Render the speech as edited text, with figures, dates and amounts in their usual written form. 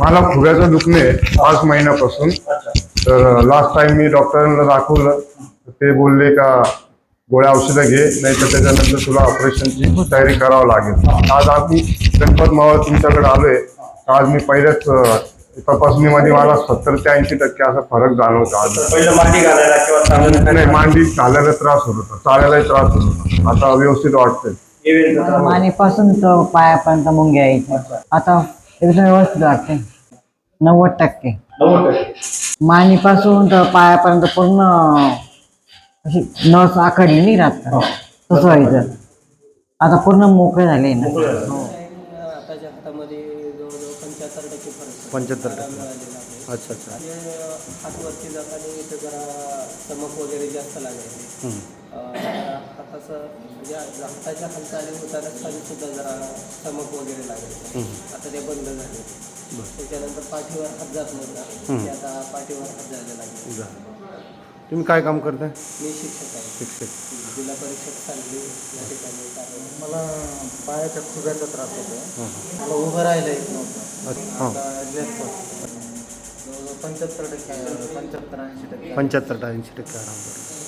मला खुऱ्याचं दुखणे 5 महिन्यापासून. तर लास्ट टाइम मी डॉक्टरांना दाखवलं, ते बोलले का गोळ्या औषधं घे, नाही तर त्याच्यानंतर तुला ऑपरेशनची तयारी करावं लागेल. आज आम्ही गणपत मावळ तुमच्याकडे आलोय. आज मी पहिल्याच तपासणीमध्ये मला 70 ते 80% असा फरक जाणवतो. आज पहिलं मांडी घालायला किंवा नाही, मांडी घालायला त्रास होत होता, चालायलाही त्रास होत होता. आता व्यवस्थित वाटतंय. मानेपासून तर पायापर्यंत मुंग्या यायच्या, आता एकदम व्यवस्थित वाटते. 90%. मानेपासून तर पायापर्यंत पूर्ण अशी नस आखडली नाही राहत तसं व्हायचं. आता पूर्ण मोकळे झाले ना. आताच्या हातामध्ये जवळजवळ 75% फरक 75%. अच्छा अच्छा. हात वरती जाताना इथं जरा चमक वगैरे जास्त लागायची. हाताचं म्हणजे हाताच्या हालचाली होताना सुद्धा जरा चमक वगैरे लागायची. आता ते बंद झाले. त्याच्यानंतर पाठीवर हात जात नव्हता, ते आता पाठीवर हात जायला लागले. तुम्ही काय काम करताय? मी शिक्षक आहे. शिक्षक. जिल्हा परिषद सांगली या ठिकाणी कार्यरत. मला पायाच्या खुऱ्याचा त्रास होतो. मला उभं राहायला येत नव्हतं. आता जास्त जवळजवळ 75% 75-80% 75-80% आराम करतो.